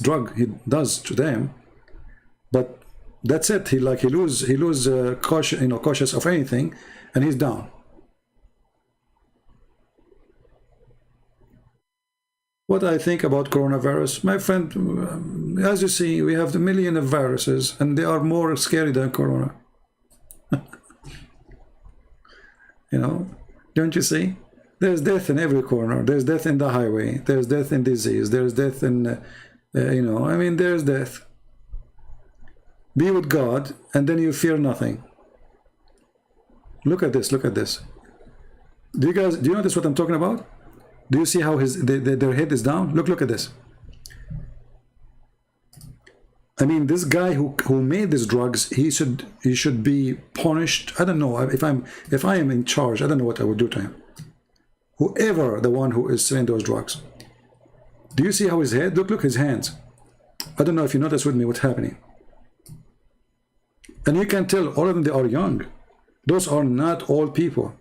drug he does to them, but that's it. He lose caution, cautious of anything, and he's down. What I think about coronavirus, my friend, as you see, we have the million of viruses, and they are more scary than corona. Don't you see? There's death in every corner. There's death in the highway. There's death in disease. There's death in, there's death. Be with God, and then you fear nothing. Look at this. Look at this. Do you notice what I'm talking about? Do you see how their head is down? Look at this. I mean, this guy who made these drugs, he should be punished. I don't know if I am in charge. I don't know what I would do to him. Whoever the one who is selling those drugs. Do you see how his head? Look his hands. I don't know if you notice with me what's happening. And you can tell all of them, they are young. Those are not old people.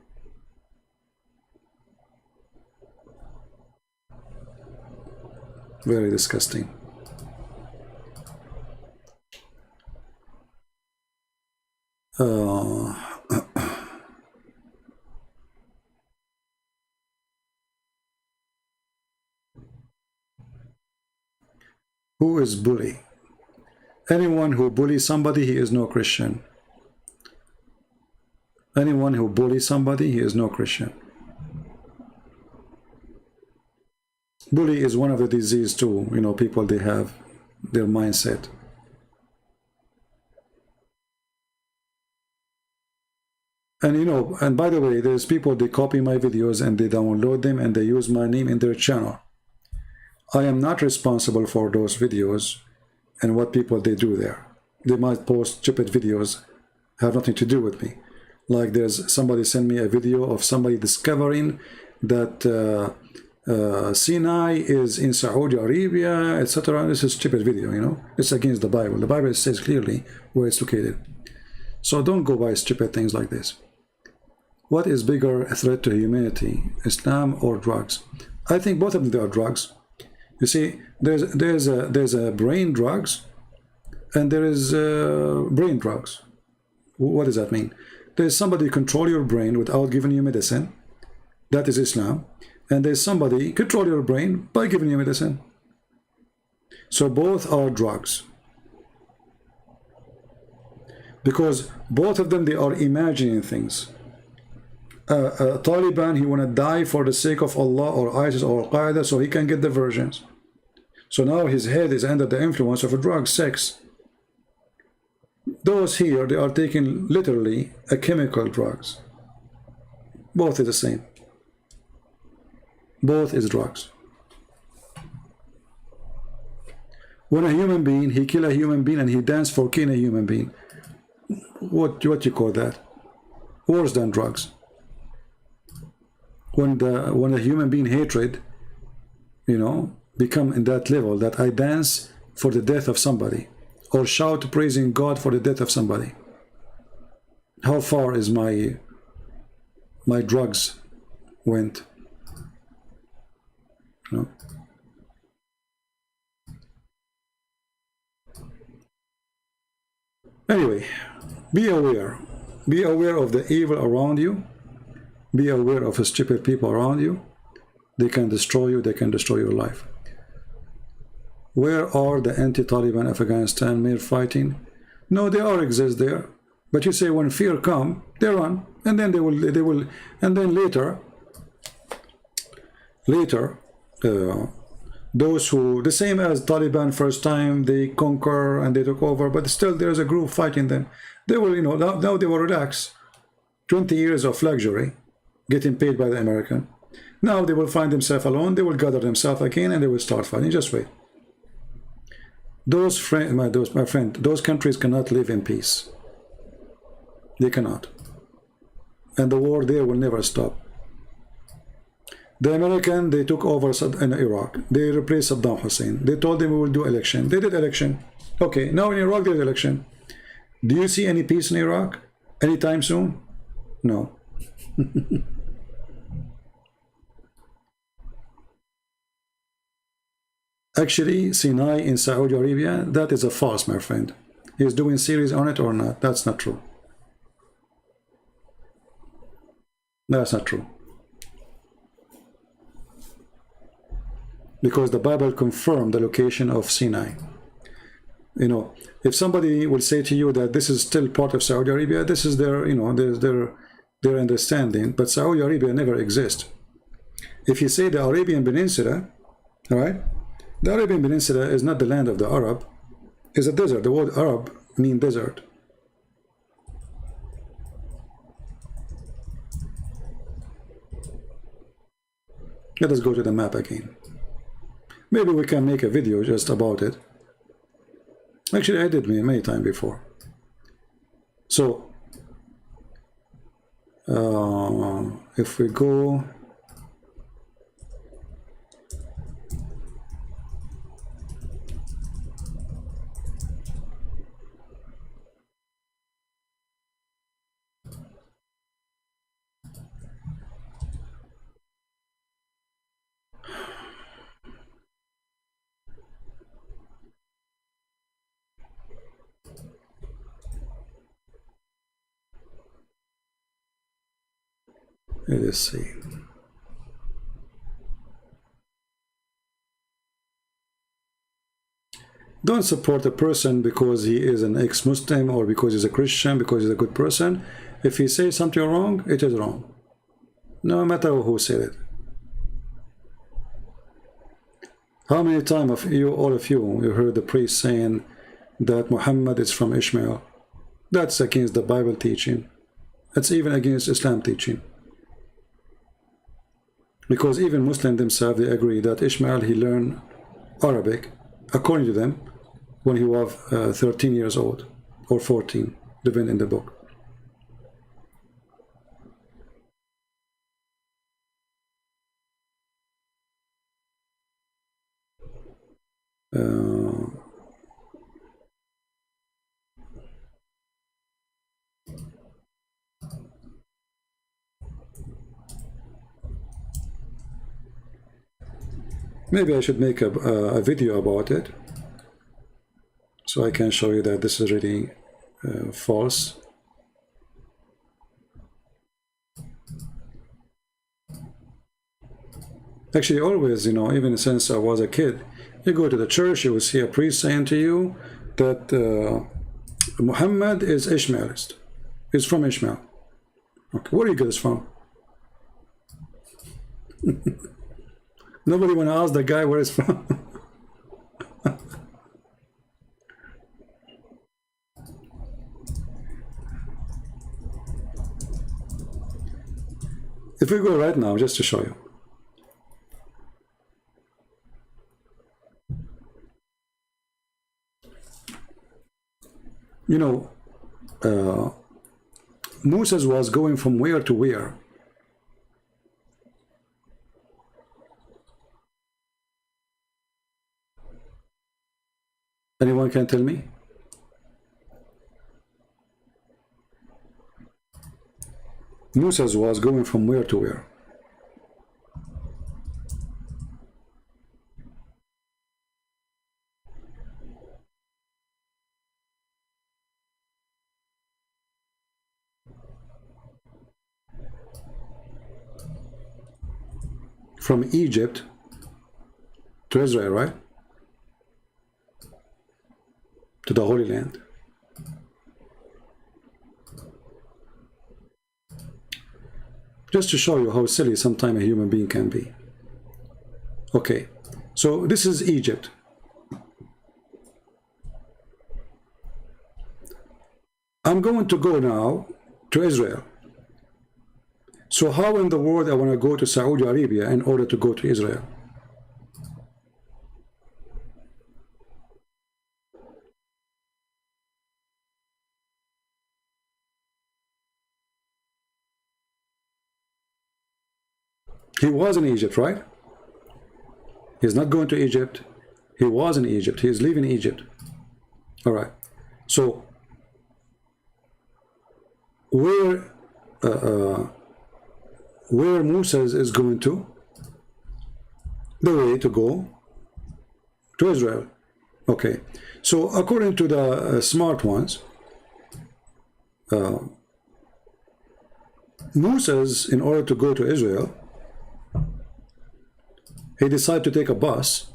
Very disgusting. Who is bully? Anyone who bullies somebody, he is no Christian. Anyone who bullies somebody, he is no Christian. Bully is one of the diseases too. People, they have their mindset. And and by the way, there's people, they copy my videos and they download them and they use my name in their channel. I am not responsible for those videos and what people they do there. They might post stupid videos, have nothing to do with me. Like there's somebody sent me a video of somebody discovering that Sinai is in Saudi Arabia, etc. This is a stupid video, It's against the Bible. The Bible says clearly where it's located. So don't go by stupid things like this. What is bigger a threat to humanity, Islam or drugs? I think both of them, they are drugs. You see, there's a brain drugs, and there is brain drugs. What does that mean? There's somebody control your brain without giving you medicine. That is Islam. And there's somebody control your brain by giving you medicine. So both are drugs. Because both of them, they are imagining things. Taliban, he want to die for the sake of Allah or ISIS or Al-Qaeda so he can get the versions. So now his head is under the influence of a drug, sex. Those here, they are taking literally a chemical drugs. Both is the same. Both is drugs. When a human being, he kill a human being and he dance for killing a human being. What you call that? Worse than drugs. When a human being hatred, become in that level that I dance for the death of somebody or shout praising God for the death of somebody. How far is my drugs went? Anyway, be aware. Be aware of the evil around you. Be aware of the stupid people around you. They can destroy you. They can destroy your life. Where are the anti-Taliban Afghanistan mere fighting? No, they all exist there. But you say when fear come, they run, and then they will, and then later, those who, the same as Taliban first time, they conquer and they took over, but still there's a group fighting them. They will, now they will relax. 20 years of luxury, getting paid by the American. Now they will find themselves alone, they will gather themselves again, and they will start fighting. Just wait. Those countries cannot live in peace. They cannot. And the war there will never stop. The American, they took over in Iraq. They replaced Saddam Hussein. They told them we will do election. They did election. Okay, now in Iraq there's election. Do you see any peace in Iraq anytime soon? No. Actually, Sinai in Saudi Arabia, that is a false, my friend. He's doing series on it or not? That's not true. That's not true. Because the Bible confirmed the location of Sinai. You know, if somebody will say to you that this is still part of Saudi Arabia, this is their, you know, their understanding, but Saudi Arabia never exists. If you say the Arabian Peninsula, all right, the Arabian Peninsula is not the land of the Arab, it's a desert. The word Arab means desert. Let us go to the map again. Maybe we can make a video just about it. Actually, I did many times before. So, if we go, let's see. Don't support a person because he is an ex-Muslim or because he's a Christian, because he's a good person. If he says something wrong, it is wrong. No matter who said it. How many times of you, all of you, you heard the priest saying that Muhammad is from Ishmael? That's against the Bible teaching. That's even against Islam teaching. Because even Muslims themselves, they agree that Ishmael, he learned Arabic, according to them, when he was 13 years old, or 14, depending in the book. Maybe I should make a video about it, so I can show you that this is really false. Actually, always, you know, even since I was a kid, you go to the church, you will see a priest saying to you that Muhammad is Ishmaelist. He's from Ishmael. Okay, where do you get this from? Nobody want to ask the guy where he's from. If we go right now, just to show you. You know, Moses was going from where to where? Anyone can tell me? Moses was going from where to where? From Egypt to Israel, right? To the Holy Land. Just to show you how silly sometimes a human being can be. Okay, so this is Egypt. I'm going to go now to Israel. So how in the world I want to go to Saudi Arabia in order to go to Israel? He was in Egypt, right? He's not going to Egypt. He was in Egypt. He is leaving Egypt. All right. So where Moses is going to, the way to go To Israel. Okay. So according to the smart ones, Moses, in order to go to Israel, he decided to take a bus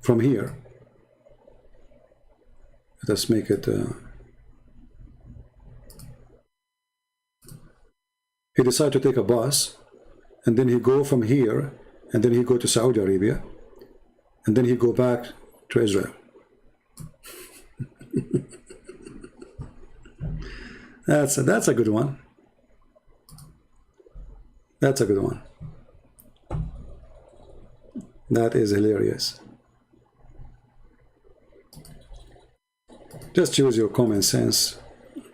from here. Let's make it. He decided to take a bus, and then he go from here, and then he go to Saudi Arabia, and then he go back to Israel. That's a good one. That's a good one. That is hilarious. Just use your common sense,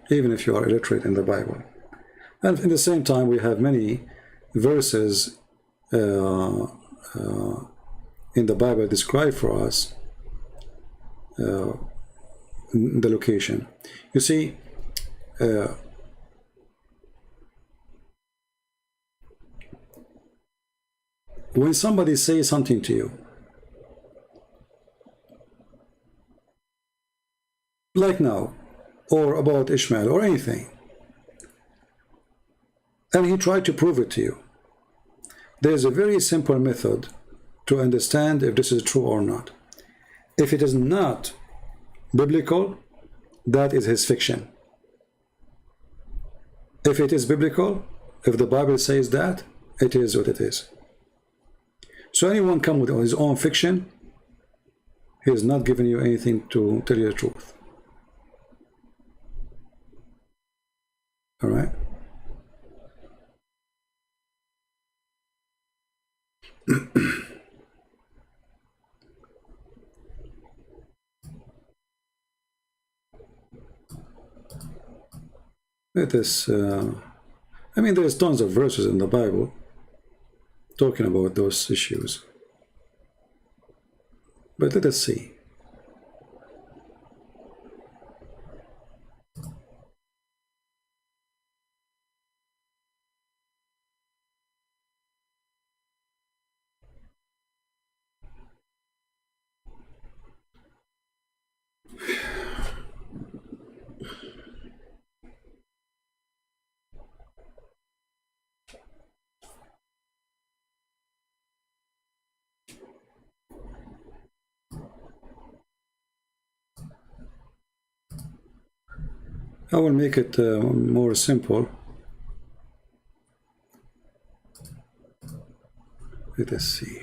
even if you are illiterate in the Bible. And at the same time, we have many verses in the Bible describe for us the location. You see, when somebody says something to you, like now, or about Ishmael, or anything, and he tried to prove it to you, there's a very simple method to understand if this is true or not. If it is not biblical, that is his fiction. If it is biblical, if the Bible says that, it is what it is. So anyone come with his own fiction, he is not giving you anything to tell you the truth. All right? It is, I mean, there's tons of verses in the Bible talking about those issues. But let us see. I will make it more simple. Let us see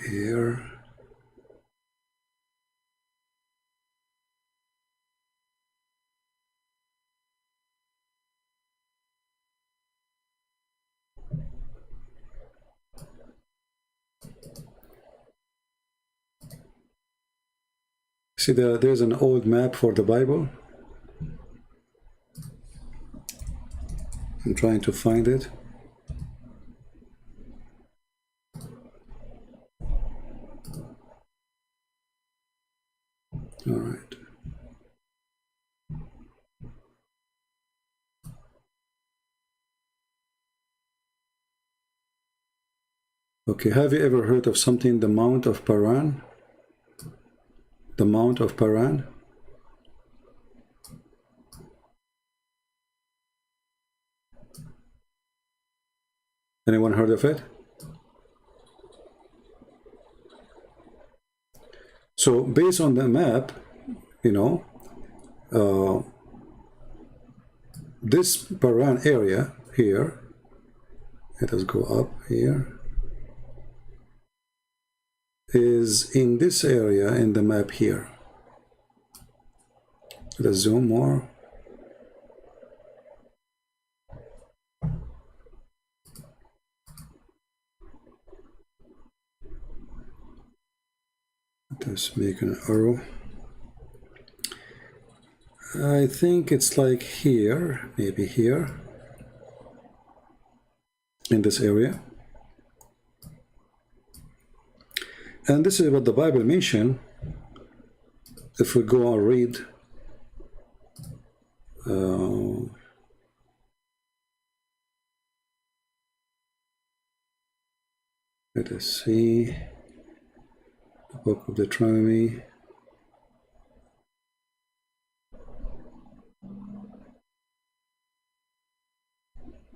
here. See, there's an old map for the Bible. I'm trying to find it. All right. Okay, have you ever heard of something, the Mount of Paran? The Mount of Paran? Anyone heard of it? So based on the map, you know, this Paran area here, let us go up here, is in this area in the map here. Let us zoom more. Let's make an arrow. I think it's like here, maybe here, in this area. And this is what the Bible mentioned. If we go and read let us see. Book of Deuteronomy.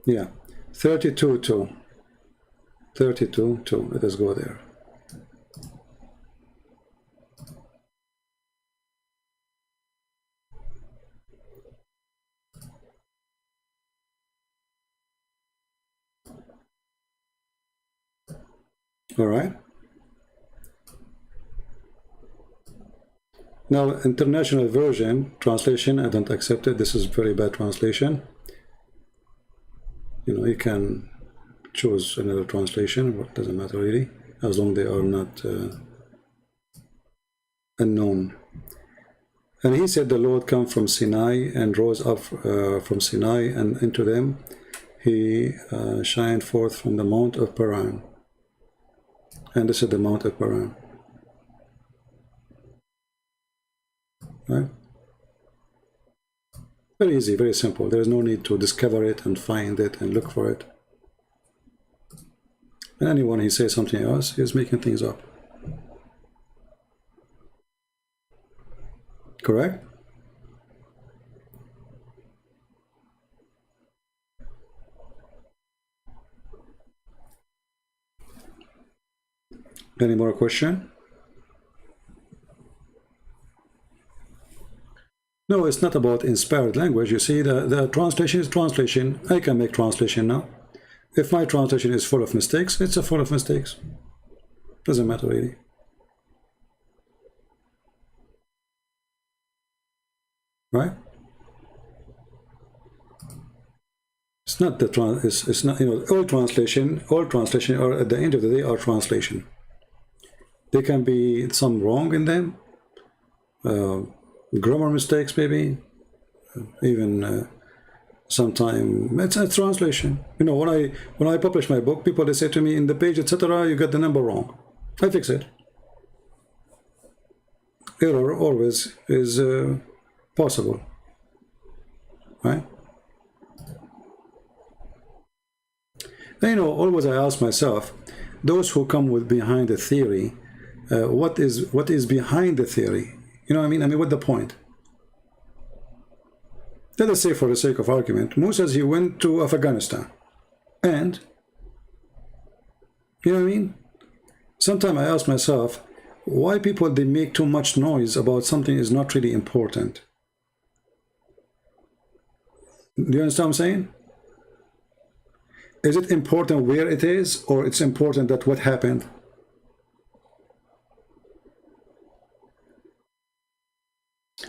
Yeah, 32:2. 32:2. Let us go there. All right. Now, international version translation, I don't accept it. This is very bad translation. You know, you can choose another translation. It doesn't matter really, as long as they are not unknown. And he said, the Lord come from Sinai and rose up from Sinai, and into them he shined forth from the Mount of Paran. And this is the Mount of Paran. Right? Very easy, very simple. There is no need to discover it and find it and look for it. And anyone he says something else, he's making things up. Correct? Any more question? No, it's not about inspired language. You see, the translation is translation. I can make translation now. If my translation is full of mistakes, it's a full of mistakes. Doesn't matter really. Right? It's not the it's not, you know, all translation are at the end of the day are translation. There can be some wrong in them, grammar mistakes maybe, even sometime it's a translation. You know, when I publish my book, people they say to me in the page etc. you got the number wrong. I fix it. Error always is possible, right? And, you know, always I ask myself, those who come with behind the theory, what is behind the theory? You know what I mean? I mean, what's the point? Let us say, for the sake of argument, Musa, he went to Afghanistan, and you know what I mean? Sometimes I ask myself, why people they make too much noise about something is not really important. Do you understand what I'm saying? Is it important where it is, or it's important that what happened?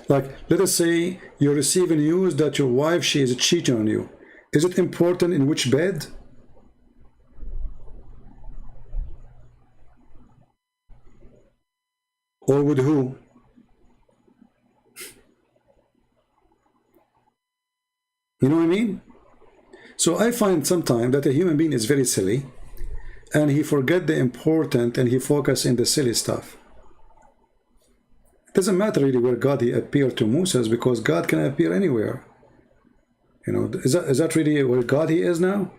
Like, let us say you receive news that your wife, she is cheating on you. Is it important in which bed? Or with who? You know what I mean? So I find sometimes that a human being is very silly, and he forget the important and he focus in the silly stuff. It doesn't matter really where God he appeared to Moses, because God can appear anywhere. You know, is that really where God he is now?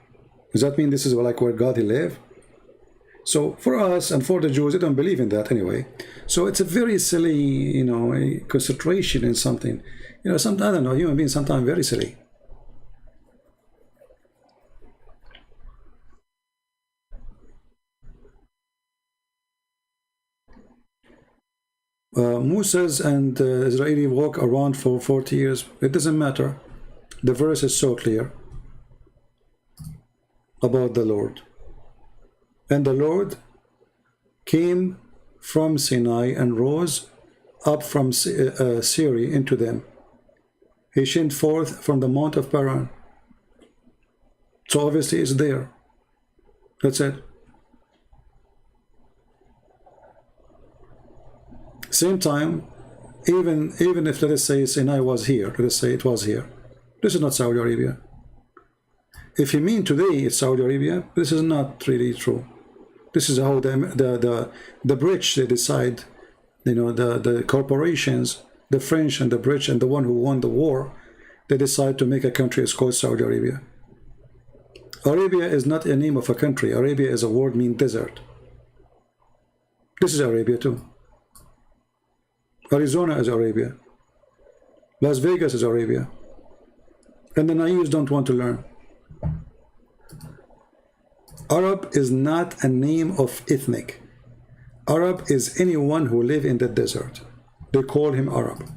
Does that mean this is like where God he live? So for us and for the Jews, they don't believe in that anyway. So it's a very silly, you know, a concentration in something. You know, I don't know, human beings sometimes very silly. Moses and Israeli walk around for 40 years. It doesn't matter. The verse is so clear about the Lord. And the Lord came from Sinai and rose up from Syria into them. He shined forth from the Mount of Paran. So obviously it's there. That's it. Same time, even if, let us say, Sinai was here, let us say it was here. This is not Saudi Arabia. If you mean today it's Saudi Arabia, this is not really true. This is how the British, they decide, you know, the corporations, the French and the British and the one who won the war, they decide to make a country. It's called Saudi Arabia. Arabia is not a name of a country. Arabia is a word meaning desert. This is Arabia too. Arizona is Arabia. Las Vegas is Arabia. And the naives don't want to learn. Arab is not a name of ethnic. Arab is anyone who live in the desert. They call him Arab.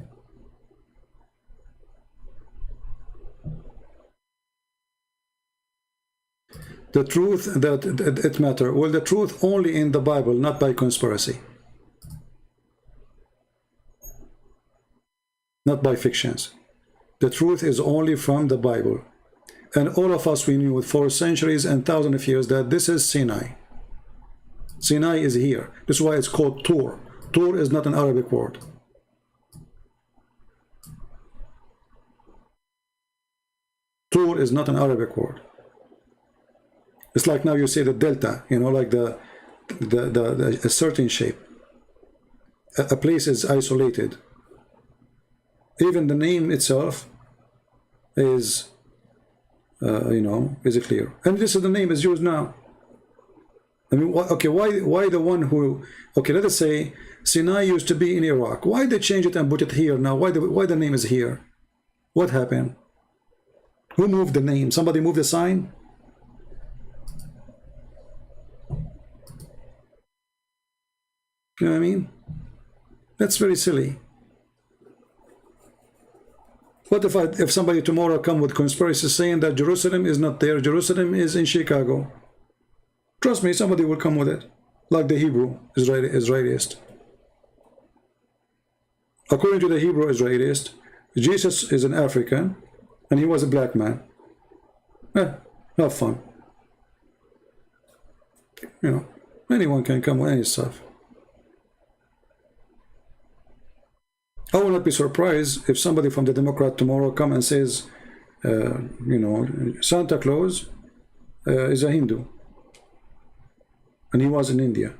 The truth that it matter. Well, the truth only in the Bible, not by conspiracy. Not by fictions. The truth is only from the Bible. And all of us, we knew for centuries and thousands of years that this is Sinai. Sinai is here. This is why it's called Tur. Tur is not an Arabic word. Tur is not an Arabic word. It's like now you say the delta, you know, like a certain shape. A place is isolated. Even the name itself is, you know, is clear. And this is the name is used now. I mean, okay, why the one who, okay, let us say Sinai used to be in Iraq. Why they change it and put it here now? Why the name is here? What happened? Who moved the name? Somebody moved the sign? You know what I mean? That's very silly. What if somebody tomorrow come with conspiracy saying that Jerusalem is not there, Jerusalem is in Chicago? Trust me, somebody will come with it, like the Hebrew Israelist. According to the Hebrew Israelist, Jesus is an African, and he was a black man. Have fun. You know, anyone can come with any stuff. I will not be surprised if somebody from the Democrat tomorrow come and says, you know, Santa Claus is a Hindu. And he was in India.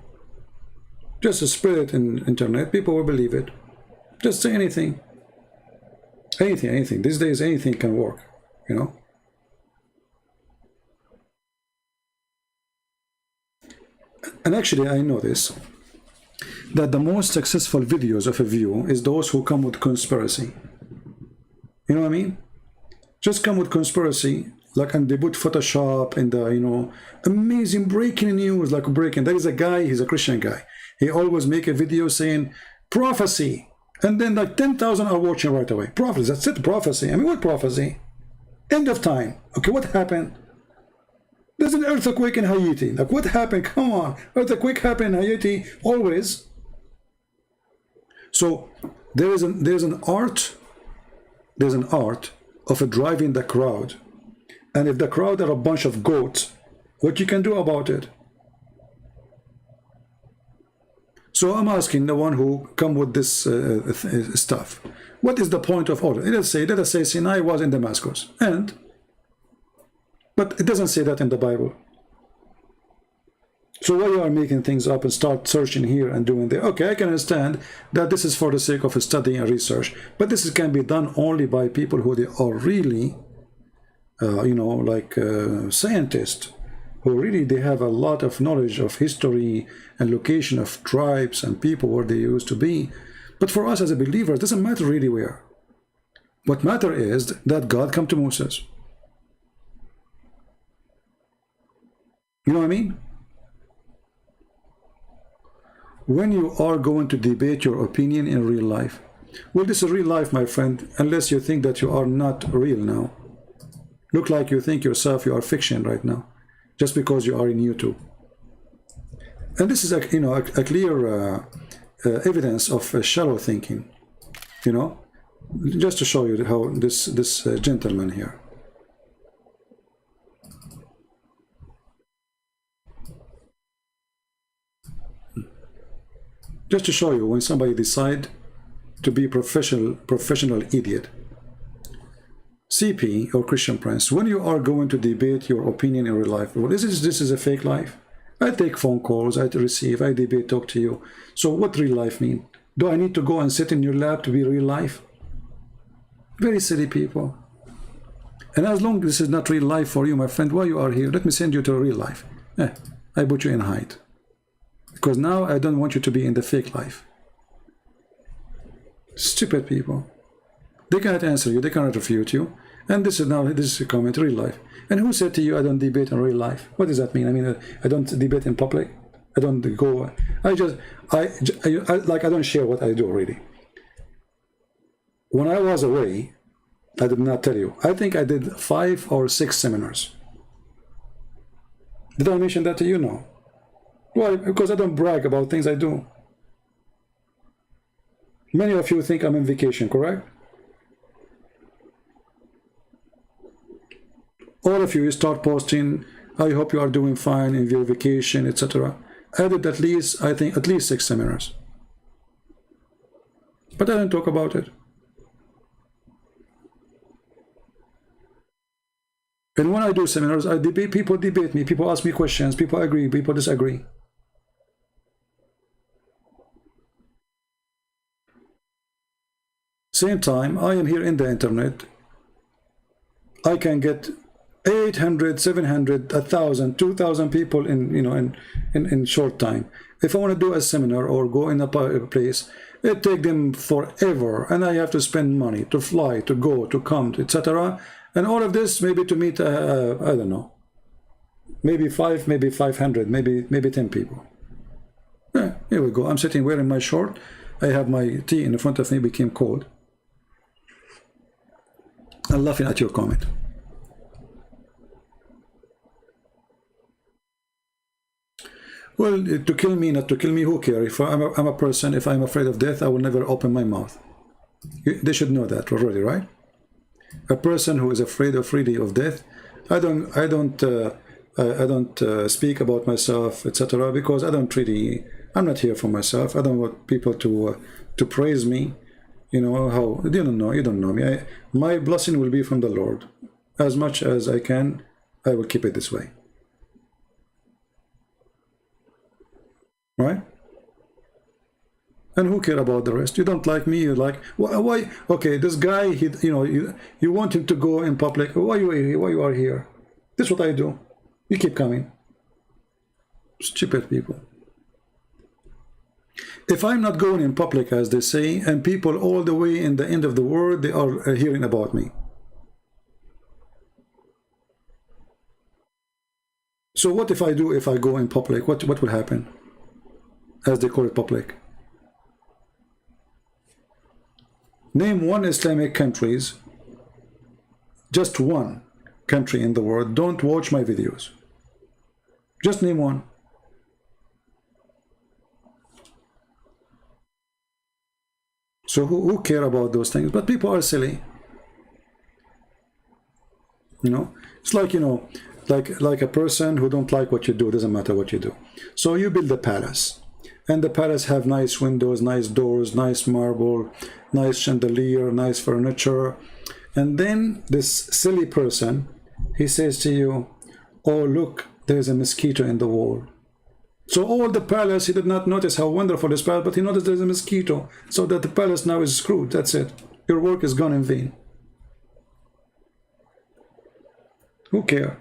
Just spread it in internet, people will believe it. Just say anything. Anything. These days, anything can work, you know. And actually, I know this, that the most successful videos of a view is those who come with conspiracy. You know what I mean? Just come with conspiracy, like, and they put Photoshop and the, you know, amazing breaking news, like breaking. There is a guy, he's a Christian guy. He always make a video saying prophecy, and then like 10,000 are watching right away. Prophecy, that's it, prophecy. I mean, what prophecy? End of time. Okay, what happened? There's an earthquake in Haiti. Like, what happened? Come on, earthquake happened in Haiti always. So there's an art of driving the crowd, and if the crowd are a bunch of goats, what you can do about it? So I'm asking the one who come with this stuff, what is the point of all? Let us say Sinai was in Damascus, but it doesn't say that in the Bible. So why you are making things up and start searching here and doing there? Okay, I can understand that this is for the sake of study and research, but this can be done only by people who they are really, you know, like scientists, who really they have a lot of knowledge of history and location of tribes and people where they used to be. But for us as a believer, it doesn't matter really where. What matter is that God come to Moses. You know what I mean? When you are going to debate your opinion in real life, well, this is real life, my friend, unless you think that you are not real now. Look like you think yourself you are fiction right now, just because you are in YouTube. And this is a, you know, a clear evidence of shallow thinking, you know, just to show you how this gentleman here. Just to show you when somebody decide to be professional idiot. CP or Christian Prince, when you are going to debate your opinion in real life, well, this is a fake life. I take phone calls, I receive, I debate, talk to you. So what real life mean? Do I need to go and sit in your lab to be real life? Very silly people. And as long as this is not real life for you, my friend, while you are here, let me send you to real life. I put you in hide. Because now I don't want you to be in the fake life. Stupid people. They cannot answer you, they cannot refute you. And this is a comment, real life. And who said to you, I don't debate in real life? What does that mean? I mean, I don't debate in public. I don't go, I don't share what I do really. When I was away, I did not tell you. I think I did 5 or 6 seminars. Did I mention that to you? No. Why? Because I don't brag about things I do. Many of you think I'm on vacation, correct? All of you start posting, I hope you are doing fine in your vacation, etc. I did at least, I think, at least 6 seminars. But I don't talk about it. And when I do seminars, I debate, people debate me, people ask me questions, people agree, people disagree. Same time, I am here in the internet. I can get 800, 700, 1,000, 2,000 people in short time. If I want to do a seminar or go in a place, it takes them forever, and I have to spend money to fly, to go, to come, etc. And all of this maybe to meet, I don't know, maybe 5, maybe 500, maybe 10 people. Yeah, here we go. I'm sitting wearing my short. I have my tea in front of me, became cold. I'm laughing at your comment. Well, to kill me, not to kill me, who cares? If I'm a person, if I'm afraid of death, I will never open my mouth. They should know that already, right? A person who is afraid of death, I don't speak about myself, etc. Because I'm not here for myself. I don't want people to praise me. You know how you don't know me. My blessing will be from the Lord. As much as I can, I will keep it this way. Right? And who care about the rest? You don't like me, you like why? Okay, this guy, you want him to go in public. Why you are here? This is what I do. You keep coming. Stupid people. If I'm not going in public, as they say, and people all the way in the end of the world, they are hearing about me. So what if I go in public? What will happen? As they call it, public. Name one Islamic countries, just one country in the world, don't watch my videos. Just name one. So who care about those things? But people are silly. It's like, like a person who don't like what you do, doesn't matter what you do. So you build a palace. And the palace have nice windows, nice doors, nice marble, nice chandelier, nice furniture. And then this silly person, he says to you, oh, look, there's a mosquito in the wall. So all the palace, he did not notice how wonderful this palace, but he noticed there's a mosquito. So that the palace now is screwed. That's it. Your work is gone in vain. Who cares?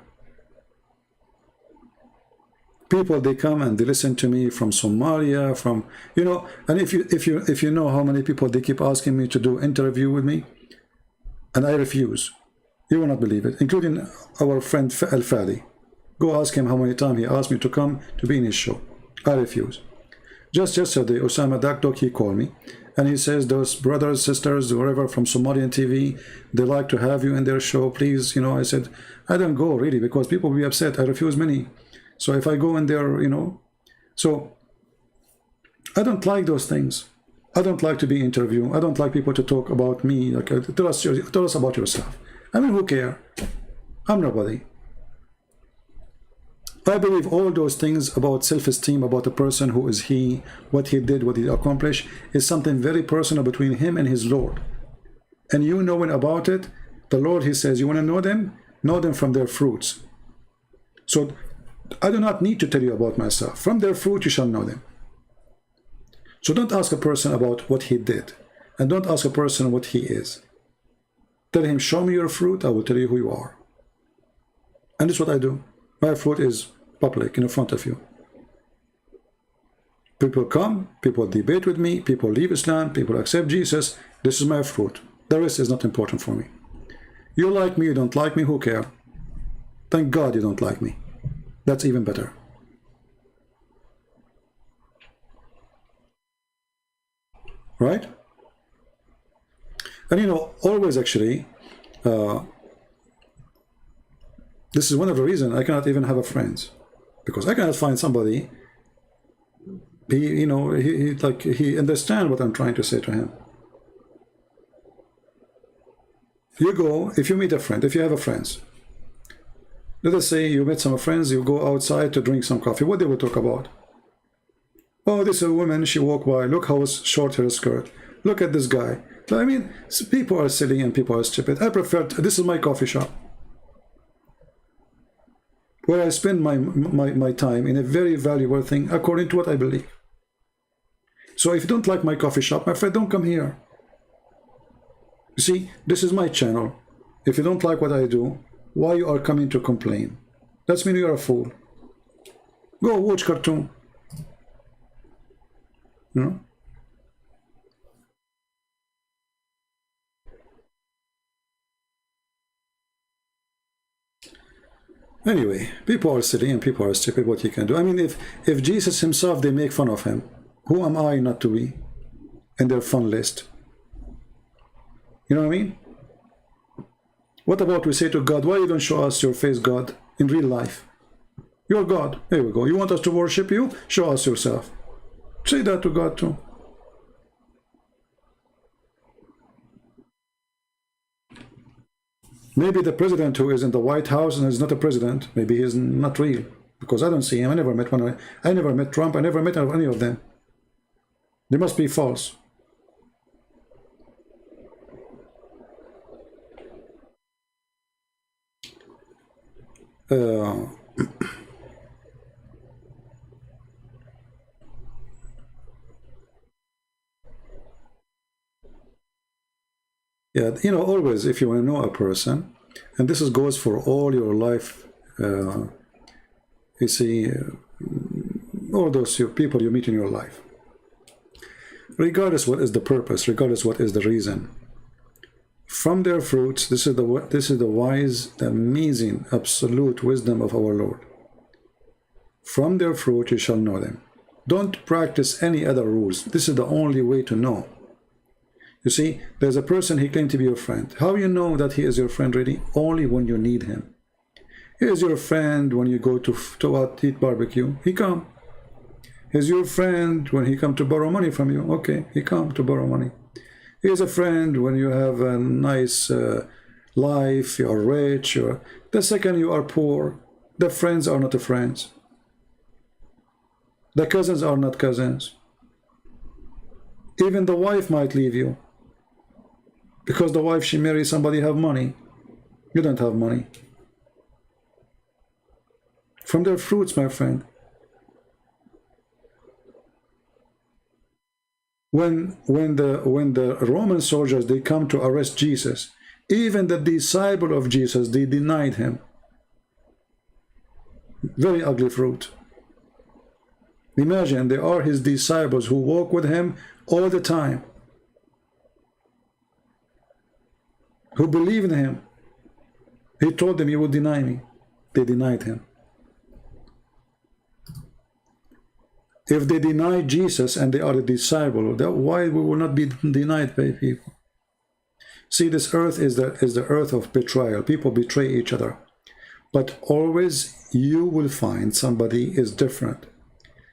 People, they come and they listen to me from Somalia, from and if you know how many people they keep asking me to do interview with me, and I refuse. You will not believe it, including our friend Al-Fadi. Go ask him how many times he asked me to come to be in his show. I refuse. Just yesterday, Osama Dakdok, he called me and he says, those brothers, sisters, whoever from Somalian TV, they like to have you in their show, please. I said, I don't go really because people will be upset. I refuse many. So if I go in there, so I don't like those things. I don't like to be interviewed. I don't like people to talk about me. Like, tell us about yourself. I mean, who care? I'm nobody. I believe all those things about self-esteem, about a person who is he, what he did, what he accomplished, is something very personal between him and his Lord. And you knowing about it, the Lord, he says, you want to know them? Know them from their fruits. So I do not need to tell you about myself. From their fruit you shall know them. So don't ask a person about what he did. And don't ask a person what he is. Tell him, show me your fruit, I will tell you who you are. And this is what I do. My fruit is public in front of you. People come, people debate with me, people leave Islam, people accept Jesus. This is my fruit. The rest is not important for me. You like me, you don't like me, who cares? Thank God you don't like me. That's even better. Right? And you know, always actually, this is one of the reasons I cannot even have a friends, because I cannot find somebody. He understand what I'm trying to say to him. You go, if you meet a friend, if you have a friends, let us say you met some friends, you go outside to drink some coffee. What they will talk about? Oh, this is a woman, she walked by, look how short her skirt. Look at this guy. So, I mean, people are silly and people are stupid. I prefer, this is my coffee shop, where I spend my time in a very valuable thing according to what I believe. So if you don't like my coffee shop, my friend, don't come here. You see, this is my channel. If you don't like what I do, why you are coming to complain? That's mean you are a fool. Go watch cartoon. You know? Anyway, people are silly and people are stupid. What you can do? I mean, if Jesus himself, they make fun of him, who am I not to be in their fun list? You know what I mean? What about we say to God, why you don't show us your face, God, in real life? You're God. There we go. You want us to worship you? Show us yourself. Say that to God too. Maybe the president who is in the White House and is not a president, maybe he is not real, because I don't see him. I never met one. I never met Trump. I never met any of them. They must be false. Yeah, you know, always if you want to know a person, and this goes for all your life, you see, all those people you meet in your life, regardless what is the purpose, regardless what is the reason, from their fruits, this is the wise, the amazing, absolute wisdom of our Lord. From their fruit you shall know them. Don't practice any other rules. This is the only way to know. You see, there's a person, he claimed to be your friend. How you know that he is your friend really? Only when you need him. He is your friend when you go to eat barbecue. He come. He's your friend when he come to borrow money from you. Okay, he come to borrow money. He is a friend when you have a nice life, you are rich. The second you are poor, the friends are not the friends. The cousins are not cousins. Even the wife might leave you, because the wife, she marries somebody have money. You don't have money. From their fruits, my friend. When the Roman soldiers, they come to arrest Jesus, even the disciple of Jesus, they denied him. Very ugly fruit. Imagine, they are his disciples who walk with him all the time, who believe in him. He told them, you will deny me. They denied him. If they deny Jesus and they are a disciple, why we will not be denied by people? See, this earth is the earth of betrayal. People betray each other. But always you will find somebody is different.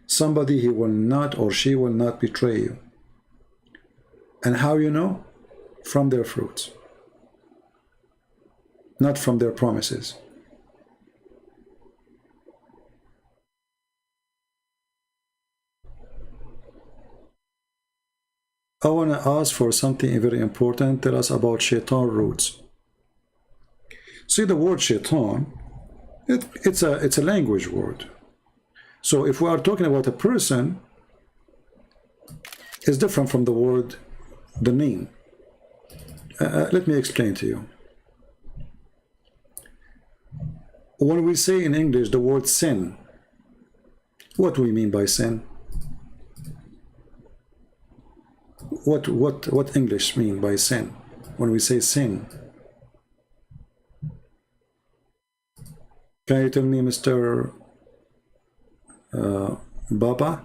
Somebody he will not or she will not betray you. And how you know? From their fruits. Not from their promises. I want to ask for something very important. Tell us about shaitan roots. See, the word shaitan, it's a language word. So if we are talking about a person, it's different from the word, the name. Let me explain to you. When we say in English the word sin, what do we mean by sin? what English mean by sin? When we say sin, can you tell me, Mr. Baba,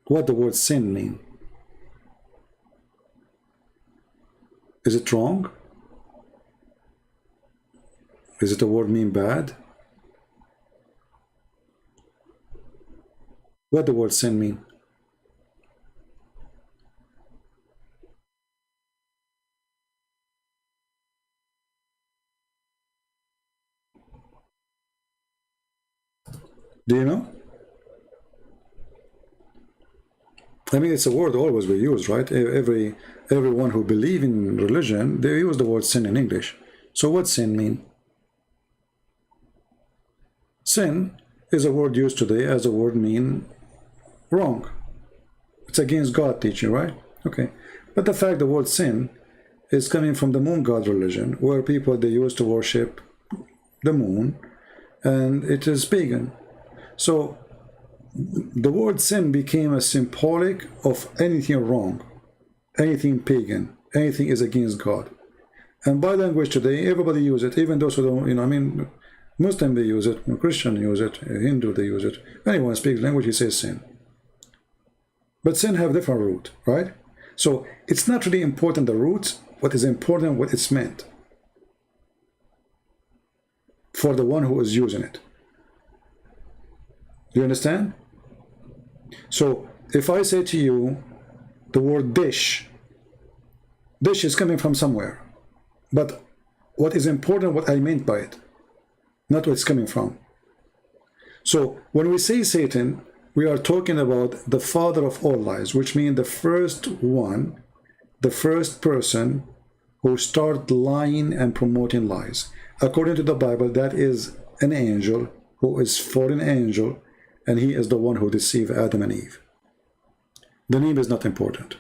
what the word sin mean? Is it wrong? Is it a word mean bad? What the word sin mean? Do you know? I mean, it's a word always we use, right? Everyone who believe in religion, they use the word sin in English. So what sin mean? Sin is a word used today as a word mean wrong. It's against God teaching, right? Okay. But the fact the word sin is coming from the moon god religion, where people, they used to worship the moon, and it is pagan. So the word sin became a symbolic of anything wrong, anything pagan, anything is against God. And by language today, everybody use it, even those who don't, you know, I mean, Muslim they use it, Christian use it, Hindu they use it. Anyone speaks language, he says sin. But sin have different root, right? So it's not really important the roots, what is important what it's meant for the one who is using it. Do you understand? So if I say to you the word dish, dish is coming from somewhere, but what is important what I meant by it, not what it's coming from. So when we say Satan, we are talking about the father of all lies, which means the first one, the first person who started lying and promoting lies. According to the Bible, that is an angel who is fallen angel, and he is the one who deceived Adam and Eve. The name is not important.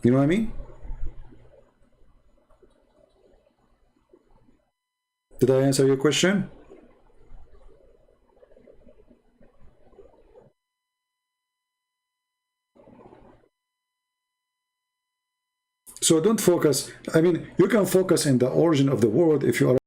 You know what I mean? Did I answer your question? So don't focus, I mean, you can focus in the origin of the word if you are